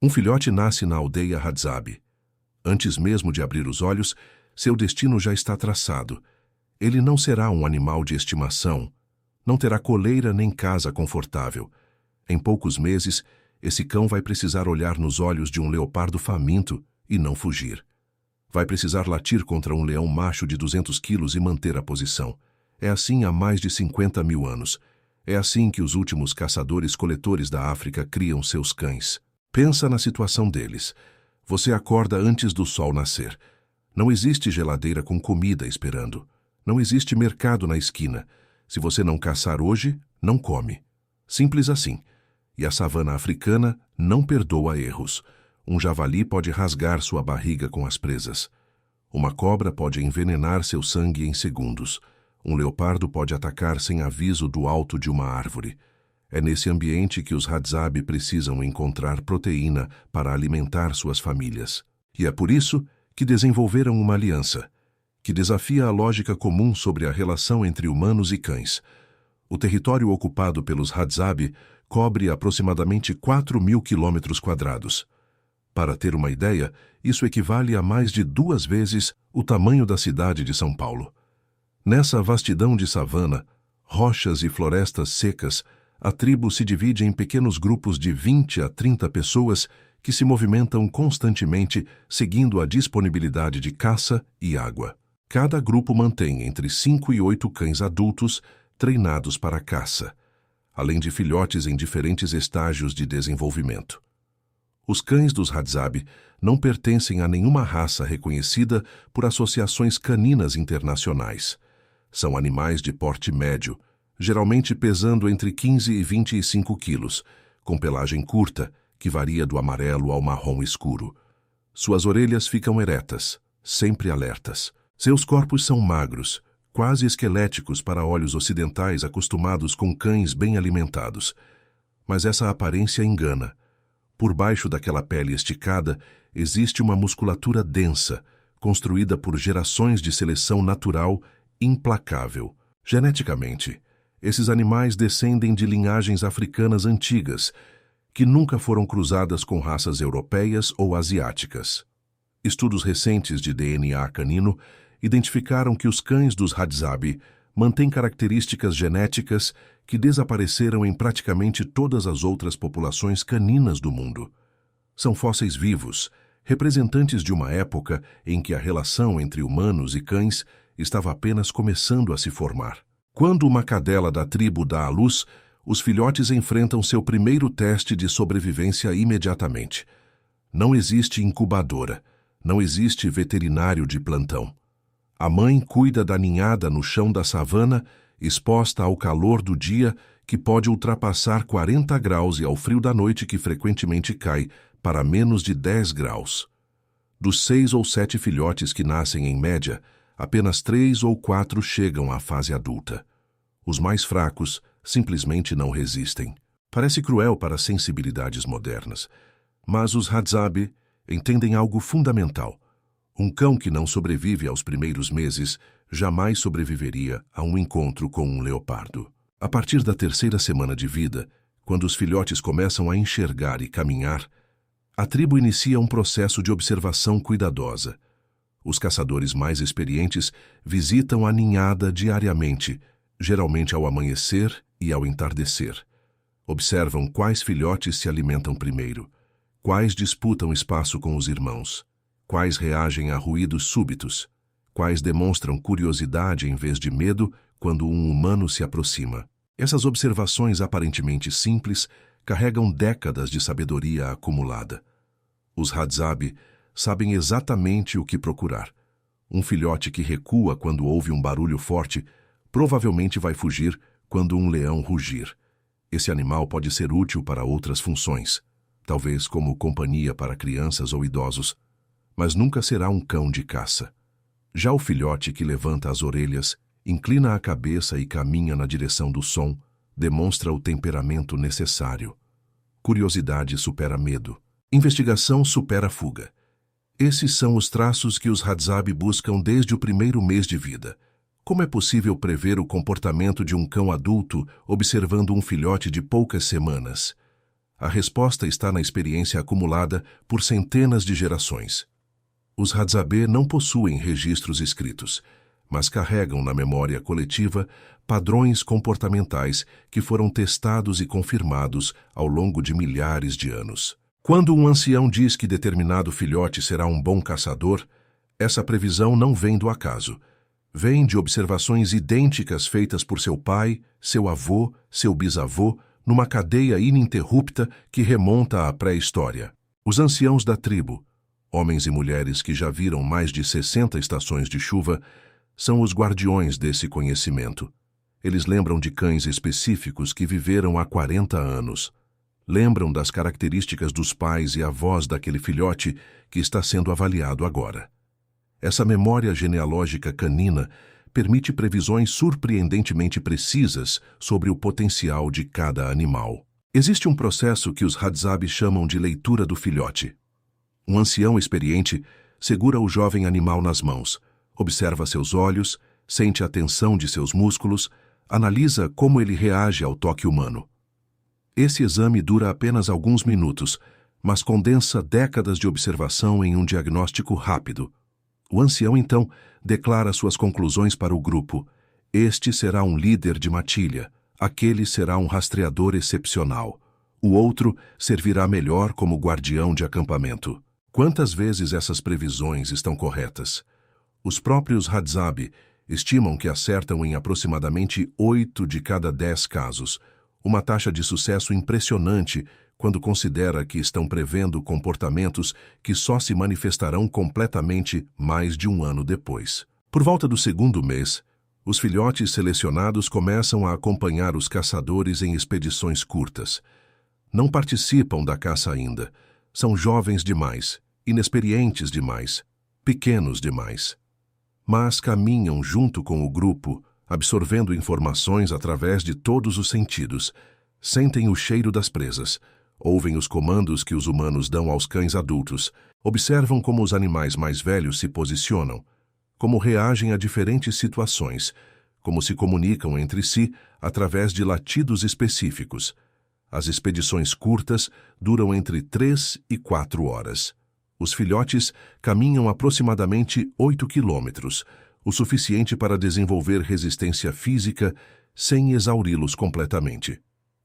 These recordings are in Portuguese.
Um filhote nasce na aldeia Hadzabe. Antes mesmo de abrir os olhos, seu destino já está traçado. Ele não será um animal de estimação, não terá coleira nem casa confortável. Em poucos meses, esse cão vai precisar olhar nos olhos de um leopardo faminto e não fugir. Vai precisar latir contra um leão macho de 200 quilos e manter a posição. É assim há mais de 50 mil anos. É assim que os últimos caçadores-coletores da África criam seus cães. Pensa na situação deles. Você acorda antes do sol nascer. Não existe geladeira com comida esperando. Não existe mercado na esquina. Se você não caçar hoje, não come. Simples assim. E a savana africana não perdoa erros. Um javali pode rasgar sua barriga com as presas. Uma cobra pode envenenar seu sangue em segundos. Um leopardo pode atacar sem aviso do alto de uma árvore. É nesse ambiente que os Hadzabe precisam encontrar proteína para alimentar suas famílias. E é por isso que desenvolveram uma aliança, que desafia a lógica comum sobre a relação entre humanos e cães. O território ocupado pelos Hadzabe cobre aproximadamente 4.000 quilômetros quadrados. Para ter uma ideia, isso equivale a mais de 2 vezes o tamanho da cidade de São Paulo. Nessa vastidão de savana, rochas e florestas secas, a tribo se divide em pequenos grupos de 20 a 30 pessoas que se movimentam constantemente seguindo a disponibilidade de caça e água. Cada grupo mantém entre 5 e 8 cães adultos treinados para a caça, além de filhotes em diferentes estágios de desenvolvimento. Os cães dos Hadzabe não pertencem a nenhuma raça reconhecida por associações caninas internacionais. São animais de porte médio, geralmente pesando entre 15 e 25 quilos, com pelagem curta, que varia do amarelo ao marrom escuro. Suas orelhas ficam eretas, sempre alertas. Seus corpos são magros, quase esqueléticos para olhos ocidentais acostumados com cães bem alimentados. Mas essa aparência engana. Por baixo daquela pele esticada, existe uma musculatura densa, construída por gerações de seleção natural implacável. Geneticamente, esses animais descendem de linhagens africanas antigas, que nunca foram cruzadas com raças europeias ou asiáticas. Estudos recentes de DNA canino identificaram que os cães dos Hadzabe mantêm características genéticas que desapareceram em praticamente todas as outras populações caninas do mundo. São fósseis vivos, representantes de uma época em que a relação entre humanos e cães estava apenas começando a se formar. Quando uma cadela da tribo dá à luz, os filhotes enfrentam seu primeiro teste de sobrevivência imediatamente. Não existe incubadora, não existe veterinário de plantão. A mãe cuida da ninhada no chão da savana, exposta ao calor do dia que pode ultrapassar 40 graus e ao frio da noite que frequentemente cai para menos de 10 graus. Dos 6 ou 7 filhotes que nascem em média, apenas 3 ou 4 chegam à fase adulta. Os mais fracos simplesmente não resistem. Parece cruel para as sensibilidades modernas, mas os Hadzabe entendem algo fundamental. Um cão que não sobrevive aos primeiros meses jamais sobreviveria a um encontro com um leopardo. A partir da 3ª semana de vida, quando os filhotes começam a enxergar e caminhar, a tribo inicia um processo de observação cuidadosa. Os caçadores mais experientes visitam a ninhada diariamente, geralmente ao amanhecer e ao entardecer. Observam quais filhotes se alimentam primeiro, quais disputam espaço com os irmãos, quais reagem a ruídos súbitos, quais demonstram curiosidade em vez de medo quando um humano se aproxima. Essas observações aparentemente simples carregam décadas de sabedoria acumulada. Os Hadzabe sabem exatamente o que procurar. Um filhote que recua quando ouve um barulho forte provavelmente vai fugir quando um leão rugir. Esse animal pode ser útil para outras funções, talvez como companhia para crianças ou idosos, mas nunca será um cão de caça. Já o filhote que levanta as orelhas, inclina a cabeça e caminha na direção do som, demonstra o temperamento necessário. Curiosidade supera medo. Investigação supera fuga. Esses são os traços que os Hadzabe buscam desde o primeiro mês de vida. Como é possível prever o comportamento de um cão adulto observando um filhote de poucas semanas? A resposta está na experiência acumulada por centenas de gerações. Os Hadzabe não possuem registros escritos, mas carregam na memória coletiva padrões comportamentais que foram testados e confirmados ao longo de milhares de anos. Quando um ancião diz que determinado filhote será um bom caçador, essa previsão não vem do acaso. Vem de observações idênticas feitas por seu pai, seu avô, seu bisavô, numa cadeia ininterrupta que remonta à pré-história. Os anciãos da tribo, homens e mulheres que já viram mais de 60 estações de chuva, são os guardiões desse conhecimento. Eles lembram de cães específicos que viveram há 40 anos. Lembram das características dos pais e avós daquele filhote que está sendo avaliado agora. Essa memória genealógica canina permite previsões surpreendentemente precisas sobre o potencial de cada animal. Existe um processo que os Hadzabe chamam de leitura do filhote. Um ancião experiente segura o jovem animal nas mãos, observa seus olhos, sente a tensão de seus músculos, analisa como ele reage ao toque humano. Esse exame dura apenas alguns minutos, mas condensa décadas de observação em um diagnóstico rápido. O ancião, então, declara suas conclusões para o grupo. Este será um líder de matilha, aquele será um rastreador excepcional. O outro servirá melhor como guardião de acampamento. Quantas vezes essas previsões estão corretas? Os próprios Hadzabe estimam que acertam em aproximadamente 8 de cada 10 casos, uma taxa de sucesso impressionante quando considera que estão prevendo comportamentos que só se manifestarão completamente mais de um ano depois. Por volta do segundo mês, os filhotes selecionados começam a acompanhar os caçadores em expedições curtas. Não participam da caça ainda. São jovens demais, inexperientes demais, pequenos demais. Mas caminham junto com o grupo, absorvendo informações através de todos os sentidos. Sentem o cheiro das presas, ouvem os comandos que os humanos dão aos cães adultos, observam como os animais mais velhos se posicionam, como reagem a diferentes situações, como se comunicam entre si através de latidos específicos. As expedições curtas duram entre 3 e 4 horas. Os filhotes caminham aproximadamente 8 quilômetros, o suficiente para desenvolver resistência física sem exauri-los completamente.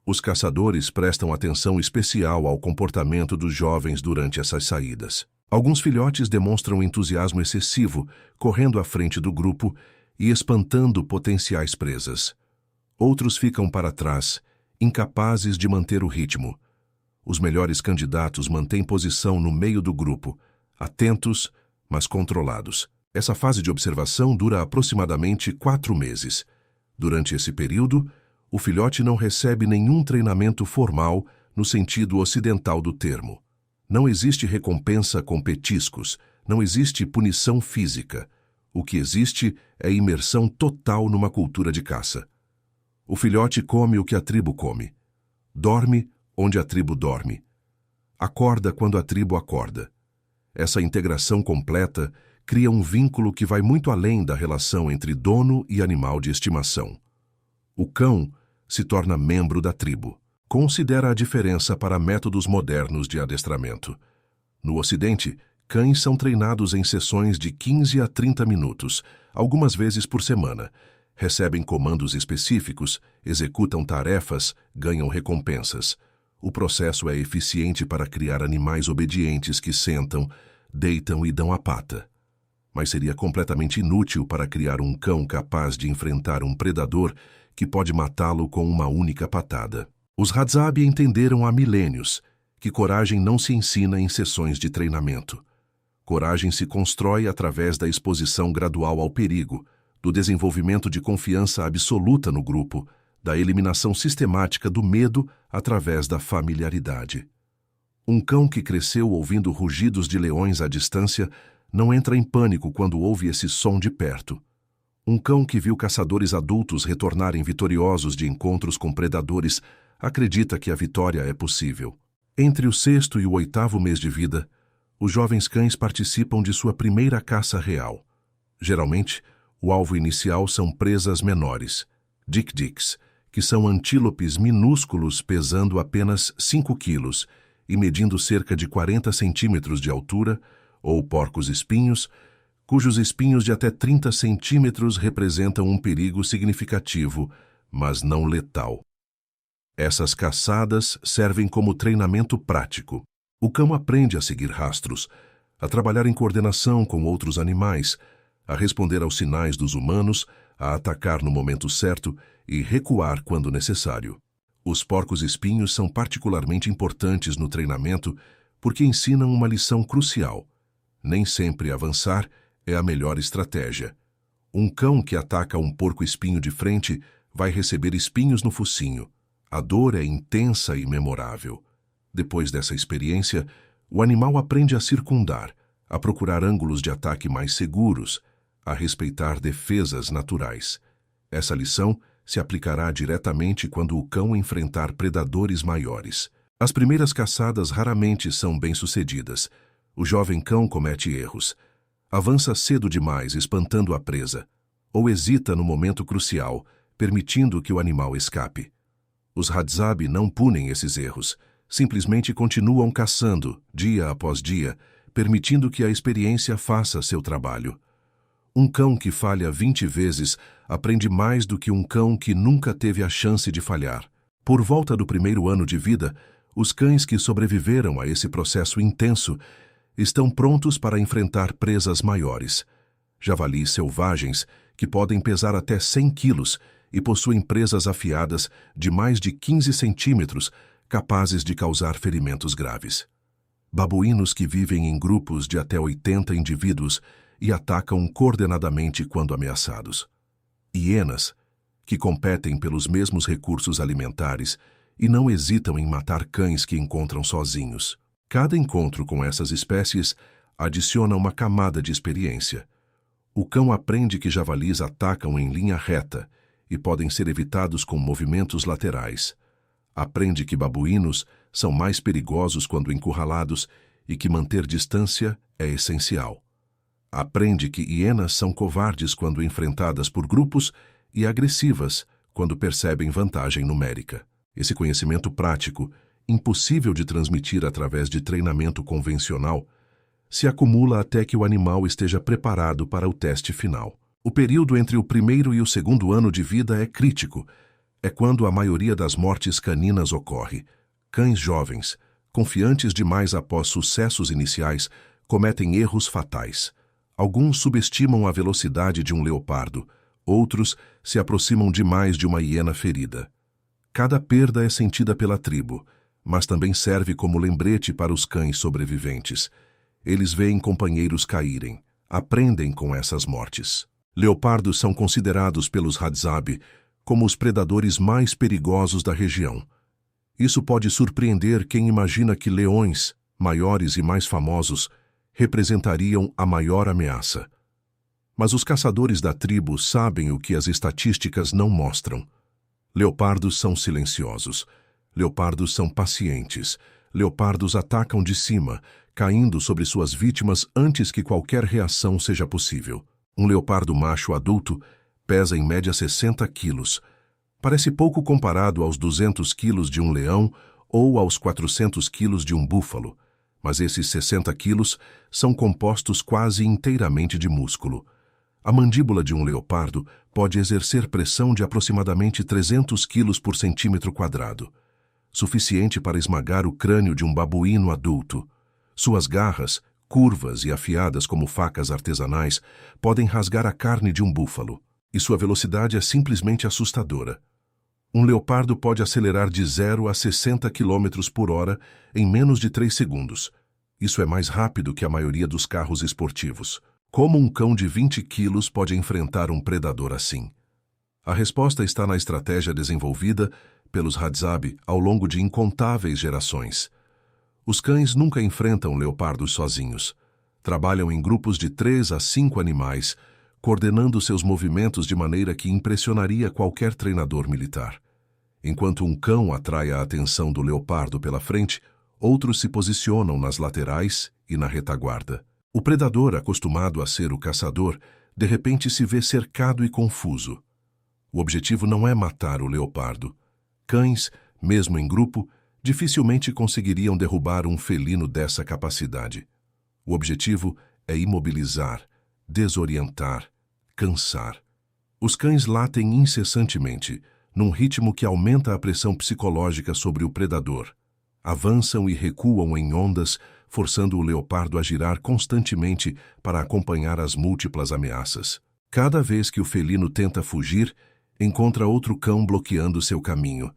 Os caçadores prestam atenção especial ao comportamento dos jovens durante essas saídas. Alguns filhotes demonstram entusiasmo excessivo, correndo à frente do grupo e espantando potenciais presas. Outros ficam para trás, incapazes de manter o ritmo. Os melhores candidatos mantêm posição no meio do grupo, atentos, mas controlados. Essa fase de observação dura aproximadamente 4 meses. Durante esse período, o filhote não recebe nenhum treinamento formal no sentido ocidental do termo. Não existe recompensa com petiscos, não existe punição física. O que existe é imersão total numa cultura de caça. O filhote come o que a tribo come. Dorme onde a tribo dorme. Acorda quando a tribo acorda. Essa integração completa cria um vínculo que vai muito além da relação entre dono e animal de estimação. O cão se torna membro da tribo. Considera a diferença para métodos modernos de adestramento. No Ocidente, cães são treinados em sessões de 15 a 30 minutos, algumas vezes por semana. Recebem comandos específicos, executam tarefas, ganham recompensas. O processo é eficiente para criar animais obedientes que sentam, deitam e dão a pata. Mas seria completamente inútil para criar um cão capaz de enfrentar um predador que pode matá-lo com uma única patada. Os Hadzabe entenderam há milênios que coragem não se ensina em sessões de treinamento. Coragem se constrói através da exposição gradual ao perigo, do desenvolvimento de confiança absoluta no grupo, da eliminação sistemática do medo através da familiaridade. Um cão que cresceu ouvindo rugidos de leões à distância não entra em pânico quando ouve esse som de perto. Um cão que viu caçadores adultos retornarem vitoriosos de encontros com predadores acredita que a vitória é possível. Entre o 6º e o 8º mês de vida, os jovens cães participam de sua primeira caça real. Geralmente, o alvo inicial são presas menores, dik-diks, que são antílopes minúsculos pesando apenas 5 quilos e medindo cerca de 40 centímetros de altura, ou porcos-espinhos, cujos espinhos de até 30 centímetros representam um perigo significativo, mas não letal. Essas caçadas servem como treinamento prático. O cão aprende a seguir rastros, a trabalhar em coordenação com outros animais, a responder aos sinais dos humanos, a atacar no momento certo e recuar quando necessário. Os porcos-espinhos são particularmente importantes no treinamento porque ensinam uma lição crucial. Nem sempre avançar é a melhor estratégia. Um cão que ataca um porco-espinho de frente vai receber espinhos no focinho. A dor é intensa e memorável. Depois dessa experiência, o animal aprende a circundar, a procurar ângulos de ataque mais seguros, a respeitar defesas naturais. Essa lição se aplicará diretamente quando o cão enfrentar predadores maiores. As primeiras caçadas raramente são bem-sucedidas. O jovem cão comete erros. Avança cedo demais, espantando a presa, ou hesita no momento crucial, permitindo que o animal escape. Os Hadzabe não punem esses erros, simplesmente continuam caçando, dia após dia, permitindo que a experiência faça seu trabalho. Um cão que falha 20 vezes aprende mais do que um cão que nunca teve a chance de falhar. Por volta do primeiro ano de vida, os cães que sobreviveram a esse processo intenso estão prontos para enfrentar presas maiores. Javalis selvagens, que podem pesar até 100 quilos e possuem presas afiadas de mais de 15 centímetros, capazes de causar ferimentos graves. Babuínos que vivem em grupos de até 80 indivíduos e atacam coordenadamente quando ameaçados. Hienas, que competem pelos mesmos recursos alimentares e não hesitam em matar cães que encontram sozinhos. Cada encontro com essas espécies adiciona uma camada de experiência. O cão aprende que javalis atacam em linha reta e podem ser evitados com movimentos laterais. Aprende que babuínos são mais perigosos quando encurralados e que manter distância é essencial. Aprende que hienas são covardes quando enfrentadas por grupos e agressivas quando percebem vantagem numérica. Esse conhecimento prático, impossível de transmitir através de treinamento convencional, se acumula até que o animal esteja preparado para o teste final. O período entre o primeiro e o segundo ano de vida é crítico. É quando a maioria das mortes caninas ocorre. Cães jovens, confiantes demais após sucessos iniciais, cometem erros fatais. Alguns subestimam a velocidade de um leopardo, outros se aproximam demais de uma hiena ferida. Cada perda é sentida pela tribo, mas também serve como lembrete para os cães sobreviventes. Eles veem companheiros caírem, aprendem com essas mortes. Leopardos são considerados pelos Hadzabe como os predadores mais perigosos da região. Isso pode surpreender quem imagina que leões, maiores e mais famosos, representariam a maior ameaça. Mas os caçadores da tribo sabem o que as estatísticas não mostram. Leopardos são silenciosos. Leopardos são pacientes. Leopardos atacam de cima, caindo sobre suas vítimas antes que qualquer reação seja possível. Um leopardo macho adulto pesa em média 60 quilos. Parece pouco comparado aos 200 quilos de um leão ou aos 400 quilos de um búfalo, mas esses 60 quilos são compostos quase inteiramente de músculo. A mandíbula de um leopardo pode exercer pressão de aproximadamente 300 quilos por centímetro quadrado, suficiente para esmagar o crânio de um babuíno adulto. Suas garras, curvas e afiadas como facas artesanais, podem rasgar a carne de um búfalo, e sua velocidade é simplesmente assustadora. Um leopardo pode acelerar de 0 a 60 km por hora em menos de 3 segundos. Isso é mais rápido que a maioria dos carros esportivos. Como um cão de 20 quilos pode enfrentar um predador assim? A resposta está na estratégia desenvolvida pelos Hadzabe ao longo de incontáveis gerações. Os cães nunca enfrentam leopardos sozinhos. Trabalham em grupos de 3 a 5 animais, coordenando seus movimentos de maneira que impressionaria qualquer treinador militar. Enquanto um cão atrai a atenção do leopardo pela frente, outros se posicionam nas laterais e na retaguarda. O predador, acostumado a ser o caçador, de repente se vê cercado e confuso. O objetivo não é matar o leopardo. Cães, mesmo em grupo, dificilmente conseguiriam derrubar um felino dessa capacidade. O objetivo é imobilizar, desorientar, cansar. Os cães latem incessantemente, num ritmo que aumenta a pressão psicológica sobre o predador. Avançam e recuam em ondas, forçando o leopardo a girar constantemente para acompanhar as múltiplas ameaças. Cada vez que o felino tenta fugir, encontra outro cão bloqueando seu caminho.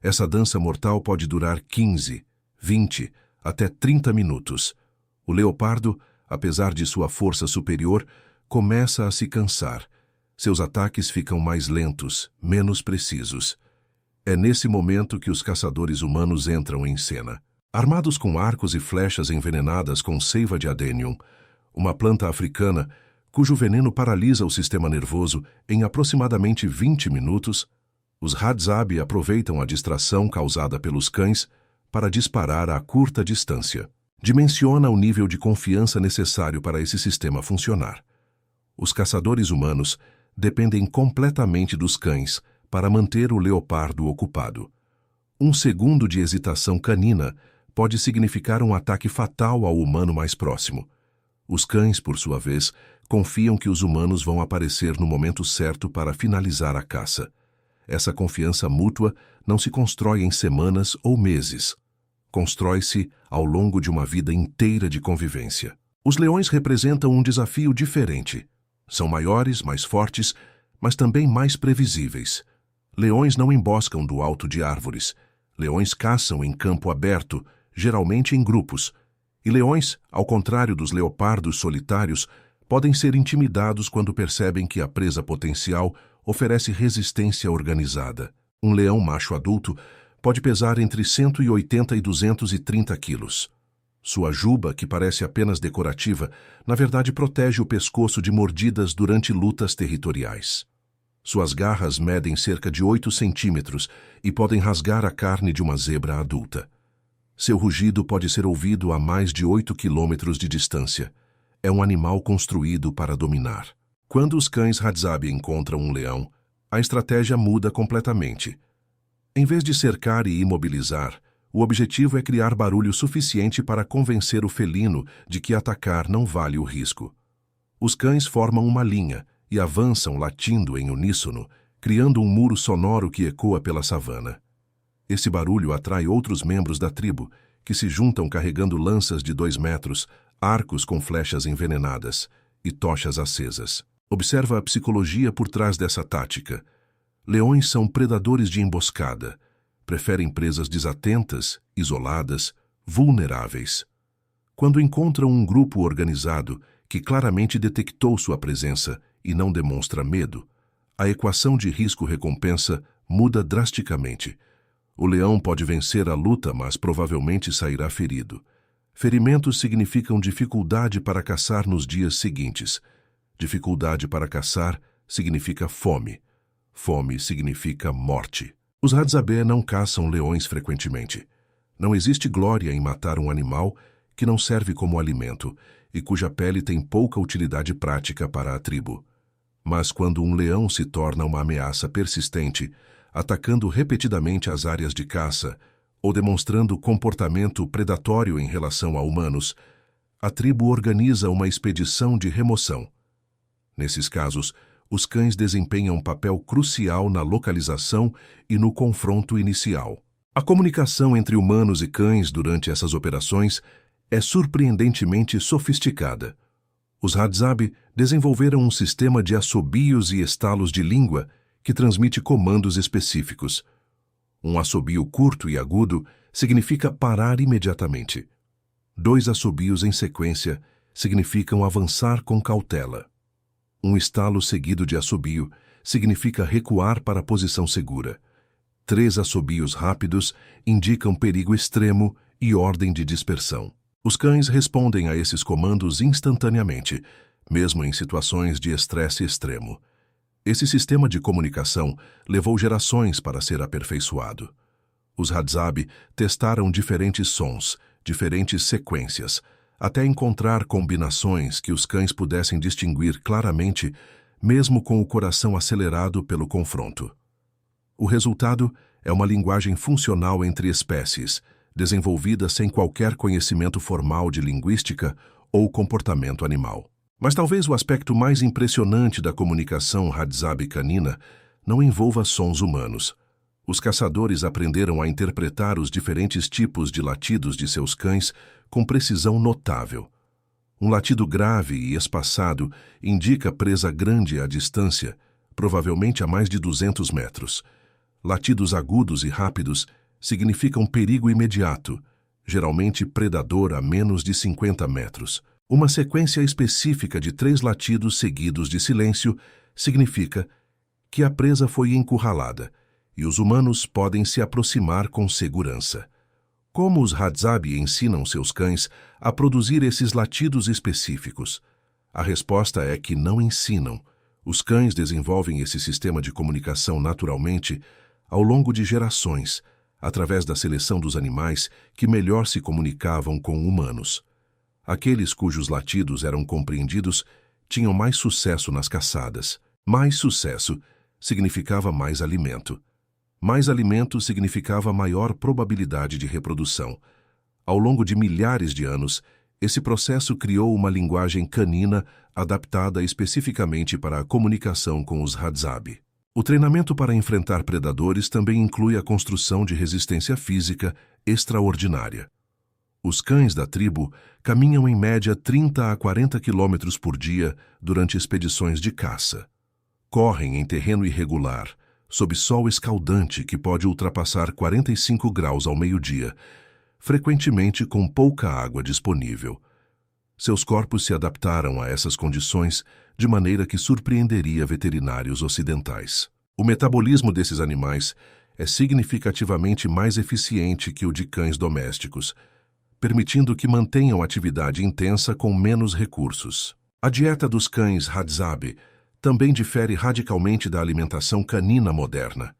Essa dança mortal pode durar 15, 20, até 30 minutos. O leopardo, apesar de sua força superior, começa a se cansar. Seus ataques ficam mais lentos, menos precisos. É nesse momento que os caçadores humanos entram em cena. Armados com arcos e flechas envenenadas com seiva de adenium, uma planta africana cujo veneno paralisa o sistema nervoso em aproximadamente 20 minutos, os Hadzabe aproveitam a distração causada pelos cães para disparar a curta distância. Dimensiona o nível de confiança necessário para esse sistema funcionar. Os caçadores humanos dependem completamente dos cães para manter o leopardo ocupado. Um segundo de hesitação canina pode significar um ataque fatal ao humano mais próximo. Os cães, por sua vez, confiam que os humanos vão aparecer no momento certo para finalizar a caça. Essa confiança mútua não se constrói em semanas ou meses. Constrói-se ao longo de uma vida inteira de convivência. Os leões representam um desafio diferente. São maiores, mais fortes, mas também mais previsíveis. Leões não emboscam do alto de árvores. Leões caçam em campo aberto, geralmente em grupos. E leões, ao contrário dos leopardos solitários, podem ser intimidados quando percebem que a presa potencial oferece resistência organizada. Um leão macho adulto pode pesar entre 180 e 230 quilos. Sua juba, que parece apenas decorativa, na verdade protege o pescoço de mordidas durante lutas territoriais. Suas garras medem cerca de 8 centímetros e podem rasgar a carne de uma zebra adulta. Seu rugido pode ser ouvido a mais de 8 quilômetros de distância. É um animal construído para dominar. Quando os cães Hadzabe encontram um leão, a estratégia muda completamente. Em vez de cercar e imobilizar, o objetivo é criar barulho suficiente para convencer o felino de que atacar não vale o risco. Os cães formam uma linha e avançam latindo em uníssono, criando um muro sonoro que ecoa pela savana. Esse barulho atrai outros membros da tribo, que se juntam carregando lanças de 2 metros, arcos com flechas envenenadas e tochas acesas. Observa a psicologia por trás dessa tática. Leões são predadores de emboscada. Preferem presas desatentas, isoladas, vulneráveis. Quando encontram um grupo organizado que claramente detectou sua presença e não demonstra medo, a equação de risco-recompensa muda drasticamente. O leão pode vencer a luta, mas provavelmente sairá ferido. Ferimentos significam dificuldade para caçar nos dias seguintes. Dificuldade para caçar significa fome. Fome significa morte. Os Hadzabe não caçam leões frequentemente. Não existe glória em matar um animal que não serve como alimento e cuja pele tem pouca utilidade prática para a tribo. Mas quando um leão se torna uma ameaça persistente, atacando repetidamente as áreas de caça ou demonstrando comportamento predatório em relação a humanos, a tribo organiza uma expedição de remoção. Nesses casos, os cães desempenham um papel crucial na localização e no confronto inicial. A comunicação entre humanos e cães durante essas operações é surpreendentemente sofisticada. Os Hadzabe desenvolveram um sistema de assobios e estalos de língua que transmite comandos específicos. Um assobio curto e agudo significa parar imediatamente. 2 assobios em sequência significam avançar com cautela. Um estalo seguido de assobio significa recuar para a posição segura. 3 assobios rápidos indicam perigo extremo e ordem de dispersão. Os cães respondem a esses comandos instantaneamente, mesmo em situações de estresse extremo. Esse sistema de comunicação levou gerações para ser aperfeiçoado. Os Hadzabe testaram diferentes sons, diferentes sequências, até encontrar combinações que os cães pudessem distinguir claramente, mesmo com o coração acelerado pelo confronto. O resultado é uma linguagem funcional entre espécies, desenvolvida sem qualquer conhecimento formal de linguística ou comportamento animal. Mas talvez o aspecto mais impressionante da comunicação Hadzabe canina não envolva sons humanos. Os caçadores aprenderam a interpretar os diferentes tipos de latidos de seus cães com precisão notável. Um latido grave e espaçado indica presa grande à distância, provavelmente a mais de 200 metros. Latidos agudos e rápidos significam perigo imediato, geralmente predador a menos de 50 metros. Uma sequência específica de 3 latidos seguidos de silêncio significa que a presa foi encurralada e os humanos podem se aproximar com segurança. Como os Hadzabe ensinam seus cães a produzir esses latidos específicos? A resposta é que não ensinam. Os cães desenvolvem esse sistema de comunicação naturalmente ao longo de gerações, através da seleção dos animais que melhor se comunicavam com humanos. Aqueles cujos latidos eram compreendidos tinham mais sucesso nas caçadas. Mais sucesso significava mais alimento. Mais alimento significava maior probabilidade de reprodução. Ao longo de milhares de anos, esse processo criou uma linguagem canina adaptada especificamente para a comunicação com os Hadzabe. O treinamento para enfrentar predadores também inclui a construção de resistência física extraordinária. Os cães da tribo caminham em média 30 a 40 km por dia durante expedições de caça. Correm em terreno irregular, sob sol escaldante que pode ultrapassar 45 graus ao meio-dia, frequentemente com pouca água disponível. Seus corpos se adaptaram a essas condições de maneira que surpreenderia veterinários ocidentais. O metabolismo desses animais é significativamente mais eficiente que o de cães domésticos, permitindo que mantenham atividade intensa com menos recursos. A dieta dos cães Hadzabe também difere radicalmente da alimentação canina moderna.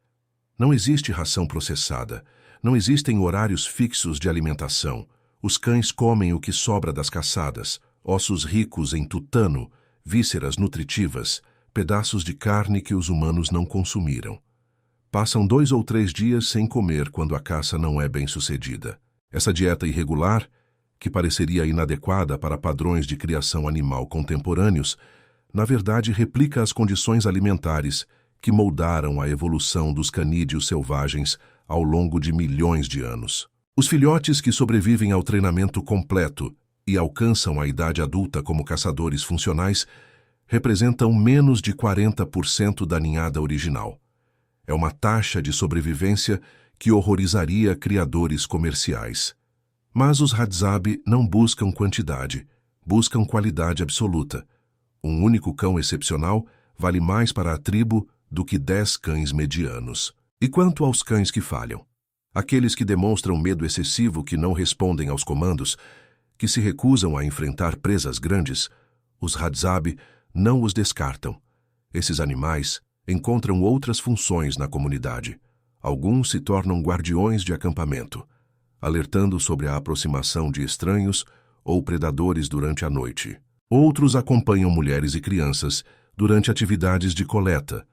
Não existe ração processada, não existem horários fixos de alimentação. Os cães comem o que sobra das caçadas, ossos ricos em tutano, vísceras nutritivas, pedaços de carne que os humanos não consumiram. Passam 2 ou 3 dias sem comer quando a caça não é bem-sucedida. Essa dieta irregular, que pareceria inadequada para padrões de criação animal contemporâneos, na verdade replica as condições alimentares que moldaram a evolução dos canídeos selvagens ao longo de milhões de anos. Os filhotes que sobrevivem ao treinamento completo e alcançam a idade adulta como caçadores funcionais representam menos de 40% da ninhada original. É uma taxa de sobrevivência que horrorizaria criadores comerciais. Mas os Hadzabe não buscam quantidade, buscam qualidade absoluta. Um único cão excepcional vale mais para a tribo do que 10 cães medianos. E quanto aos cães que falham? Aqueles que demonstram medo excessivo, que não respondem aos comandos, que se recusam a enfrentar presas grandes, os Hadzabe não os descartam. Esses animais encontram outras funções na comunidade. Alguns se tornam guardiões de acampamento, alertando sobre a aproximação de estranhos ou predadores durante a noite. Outros acompanham mulheres e crianças durante atividades de coleta,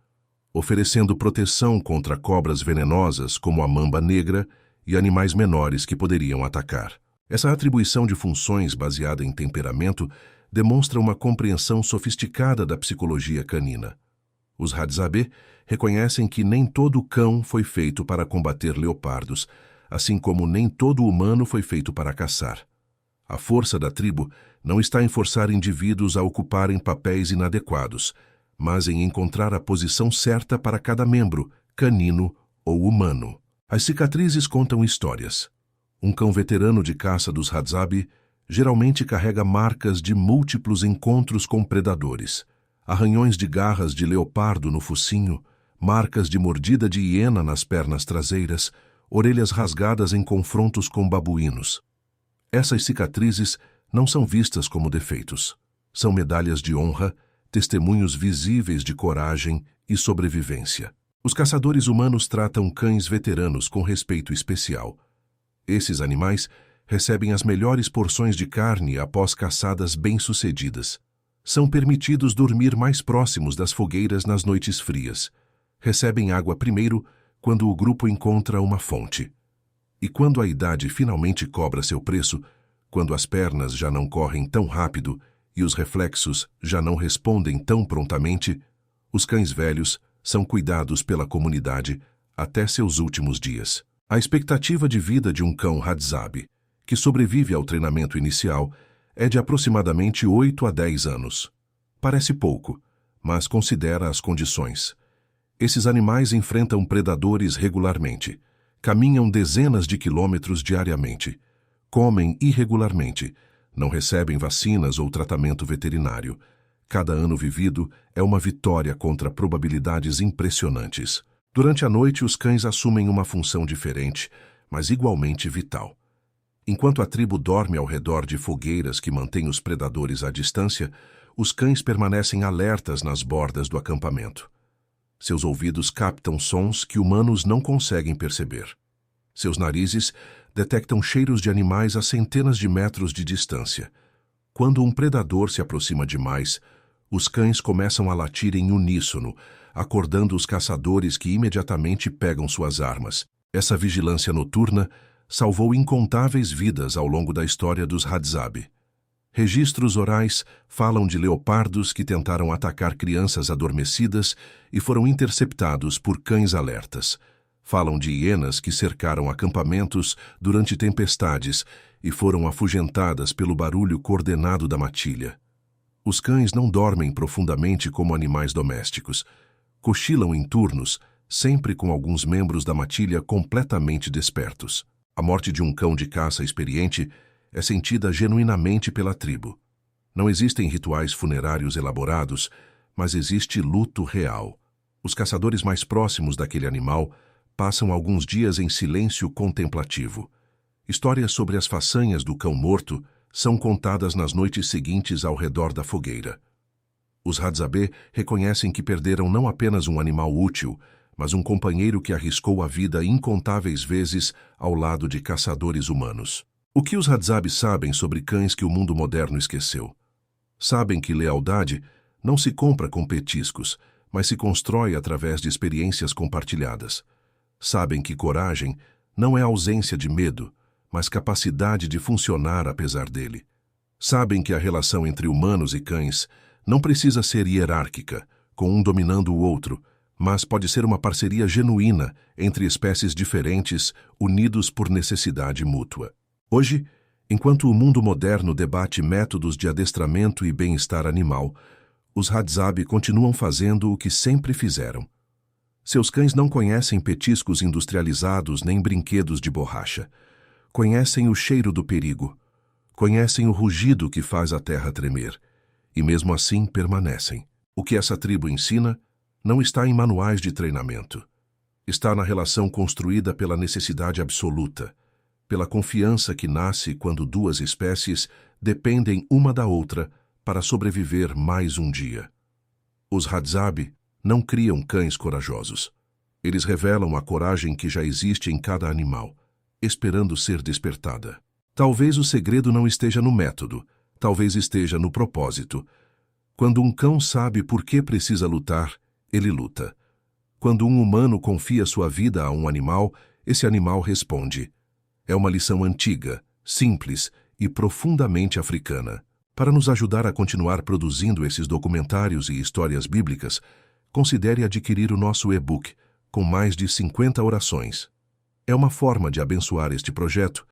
oferecendo proteção contra cobras venenosas como a mamba negra e animais menores que poderiam atacar. Essa atribuição de funções baseada em temperamento demonstra uma compreensão sofisticada da psicologia canina. Os Hadzabe reconhecem que nem todo cão foi feito para combater leopardos, assim como nem todo humano foi feito para caçar. A força da tribo não está em forçar indivíduos a ocuparem papéis inadequados, mas em encontrar a posição certa para cada membro, canino ou humano. As cicatrizes contam histórias. Um cão veterano de caça dos Hadzabe geralmente carrega marcas de múltiplos encontros com predadores, arranhões de garras de leopardo no focinho, marcas de mordida de hiena nas pernas traseiras, orelhas rasgadas em confrontos com babuínos. Essas cicatrizes não são vistas como defeitos. São medalhas de honra, testemunhos visíveis de coragem e sobrevivência. Os caçadores humanos tratam cães veteranos com respeito especial. Esses animais recebem as melhores porções de carne após caçadas bem-sucedidas. São permitidos dormir mais próximos das fogueiras nas noites frias. Recebem água primeiro quando o grupo encontra uma fonte. E quando a idade finalmente cobra seu preço, quando as pernas já não correm tão rápido e os reflexos já não respondem tão prontamente, os cães velhos são cuidados pela comunidade até seus últimos dias. A expectativa de vida de um cão Hadzabe, que sobrevive ao treinamento inicial, é de aproximadamente 8 a 10 anos. Parece pouco, mas considera as condições. Esses animais enfrentam predadores regularmente, caminham dezenas de quilômetros diariamente, comem irregularmente, não recebem vacinas ou tratamento veterinário. Cada ano vivido é uma vitória contra probabilidades impressionantes. Durante a noite, os cães assumem uma função diferente, mas igualmente vital. Enquanto a tribo dorme ao redor de fogueiras que mantêm os predadores à distância, os cães permanecem alertas nas bordas do acampamento. Seus ouvidos captam sons que humanos não conseguem perceber. Seus narizes detectam cheiros de animais a centenas de metros de distância. Quando um predador se aproxima demais, os cães começam a latir em uníssono, acordando os caçadores que imediatamente pegam suas armas. Essa vigilância noturna salvou incontáveis vidas ao longo da história dos Hadzabe. Registros orais falam de leopardos que tentaram atacar crianças adormecidas e foram interceptados por cães alertas. Falam de hienas que cercaram acampamentos durante tempestades e foram afugentadas pelo barulho coordenado da matilha. Os cães não dormem profundamente como animais domésticos. Cochilam em turnos, sempre com alguns membros da matilha completamente despertos. A morte de um cão de caça experiente é sentida genuinamente pela tribo. Não existem rituais funerários elaborados, mas existe luto real. Os caçadores mais próximos daquele animal passam alguns dias em silêncio contemplativo. Histórias sobre as façanhas do cão morto são contadas nas noites seguintes ao redor da fogueira. Os Hadzabe reconhecem que perderam não apenas um animal útil, mas um companheiro que arriscou a vida incontáveis vezes ao lado de caçadores humanos. O que os Hadzabe sabem sobre cães que o mundo moderno esqueceu? Sabem que lealdade não se compra com petiscos, mas se constrói através de experiências compartilhadas. Sabem que coragem não é ausência de medo, mas capacidade de funcionar apesar dele. Sabem que a relação entre humanos e cães não precisa ser hierárquica, com um dominando o outro, mas pode ser uma parceria genuína entre espécies diferentes, unidos por necessidade mútua. Hoje, enquanto o mundo moderno debate métodos de adestramento e bem-estar animal, os Hadzabe continuam fazendo o que sempre fizeram. Seus cães não conhecem petiscos industrializados nem brinquedos de borracha. Conhecem o cheiro do perigo. Conhecem o rugido que faz a terra tremer. E mesmo assim permanecem. O que essa tribo ensina não está em manuais de treinamento. Está na relação construída pela necessidade absoluta, pela confiança que nasce quando duas espécies dependem uma da outra para sobreviver mais um dia. Os Hadzabe não criam cães corajosos. Eles revelam a coragem que já existe em cada animal, esperando ser despertada. Talvez o segredo não esteja no método, talvez esteja no propósito. Quando um cão sabe por que precisa lutar, ele luta. Quando um humano confia sua vida a um animal, esse animal responde. É uma lição antiga, simples e profundamente africana. Para nos ajudar a continuar produzindo esses documentários e histórias bíblicas, considere adquirir o nosso e-book, com mais de 50 orações. É uma forma de abençoar este projeto